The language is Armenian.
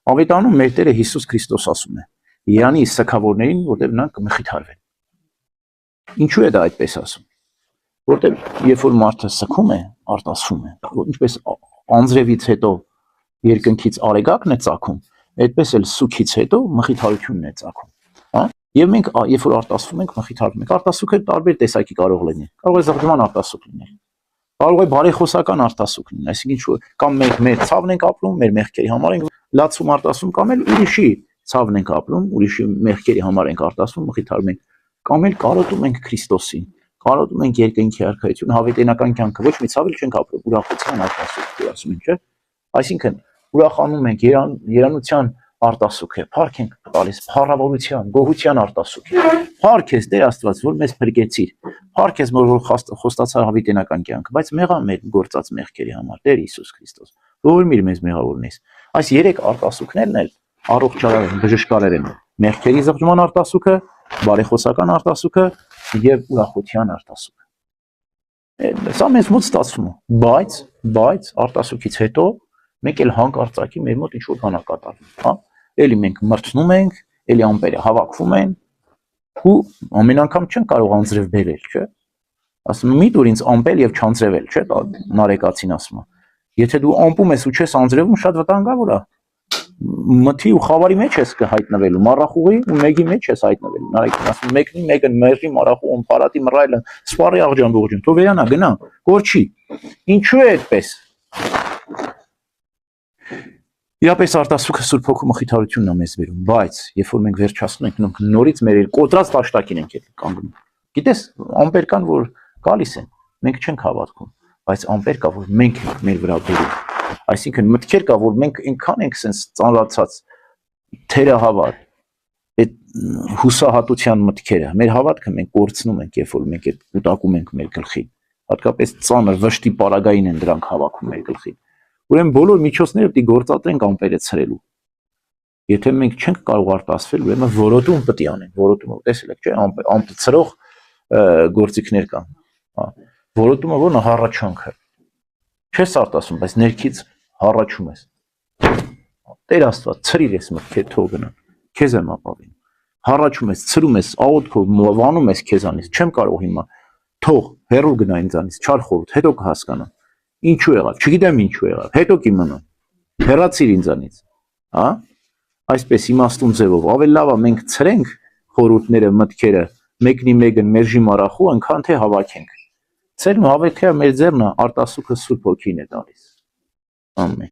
Ավետարանում մեր Տերը Հիսուս Քրիստոս ասում է. Երանի սքավորներին, որտեղ նրանք կմխիթարվեն։ Ինչու է դա այդպես ասում։ Որտեղ երբ որ մարդը սքում է, արտասվում է, ինչպես անձրևից հետո երկնքից արեգակն է ծագում, այդպես էլ սուքից հետո մխիթարությունն է ծագում, հա։ Եվ մենք երբ որ արտասվում ենք, մխիթարվում ենք, արտասուքը տարբեր տեսակի կարող լինի։ Կարող է զղջման արտասուք լինել։ Կարող է բարեխոսական արտասուք լինել, այսինքն կամ մենք մեր ցավն ենք ապրում, մեր մեղքերի համար ենք լացում արտասվում, կամ էլ ուրիշի ցավն ենք ապրում, ուրիշի մեղքերի համար ենք արտասվում, մխիթարում ենք, կամ էլ կարոտում ենք Քրիստոսին, կարոտում ենք երկնքի արքայությունը, հավիտենական կյանքը, ոչ մի ցավ չենք ապրում, ուրախության արտասուք, ասում են, չէ՞։ Այսինքն ուրախանում ենք երանության արտասուք է, փառք ենք տալիս, փառավորության, գոհության արտասուք է։ Փառք ես Տեր Աստված, որ մեզ փրկեցիր։ Փառք ես, որ խոստացար հավիտենական կյանքը, բայց մեղա մեր գործած մեղքերի համար, Տեր Հիսուս Քրիստոս, ողորմիր մեզ մեղավորնես։ Այս երեք արտասուքներն էլ առողջարար են, բժշկարար են։ Մեղքերի զղջման արտասուքը, բարեխոսական արտասուքը եւ ուրախության արտասուքը։ Սա մեզ մոտ ստացվում է, բայց արտասուքից հետո մենք էլ հանկարծակի մեր մոտ ինչ-որ բան կատարվում, հա։ Էլի մենք մրցնում ենք, էլի ամպերը հավաքվում են ու ամեն անգամ չեն կարող անձրև բերել, չէ։ Ասում եմ՝ մի դուր ինձ ամպել եւ չանձրևել, չէ, նարեկացին ասում է։ Եթե դու ամպում ես ու չես անձրևում, շատ վտանգավոր է։ Մթի ու խավարի մեջ ես կհայտնվելու, մառախուղի ու մեգի մեջ ես հայտնվելու։ Նարեկին ասում մեկնի մեկը մերժի մառախուղում, փարատի մռայլը, սպարի աղջան ողջուն, թող վերանա գնա, գործի։ Ինչու է այդպես։ Իրապես արտասուքը Սուրբ Հոգու մխիթարությունն է մեզ վերում, բայց երբ որ մենք վերջացնում ենք, նորից մեր կոտրած տաշտակին ենք կանգնում։ Գիտես, ամպեր կան, որ գալիս են, մենք չենք հավատքում, բայց ամպեր կա, որ մենք ենք մեր վրա բերում։ Այսինքն մտքեր կա, որ մենք այնքան ենք sense ծանրացած թերահավատ, այդ հուսահատության մտքերը, մեր հավատքը մենք կորցնում ենք, երբ որ մենք այդ կուտակում ենք մեր գլխին։ Հատկապես ծանր վշտի պարագային են դրանք հավաքում մեր գլխին։ Ուրեմն բոլոր միջոցները պետք է գործադրենք ամպերը ցրելու։ Եթե մենք չենք կարող արտասվել, ուրեմն որոտում պետք է անենք, որոտումը տեսել եք, չէ՞, ամպը ցրող գործիքներ կան, հա։ Որոտումը ո՞րն է հառաչանքը։ Չես արտասում, բայց ներքից հառաչում ես։ Տեր Աստված, ցրիր ես մտքեր թող գնան, քեզ եմ ապավին։ Հառաչում ես, ցրում ես, աղոթքով վանում ես քեզանից, չեմ կարող հիմա, թող հեռու գնա ինձանից, չար խորհուրդ, հետո կհասկանամ։ Ինչու եղավ, չգիտեմ ինչու եղավ, հետո կիմանամ, հեռացիր ինձանից, հա, այսպես իմաստուն ձևով, ավելի լավ է մենք ցրենք խորհուրդները, մտքերը, մեկնի մեկը մերժի մառախու, այնքան թե հավաքենք, ցերն ու հավաքը մեր ձեռն է, արտասուքը Սուրբ Հոգին է տալիս, ամեն։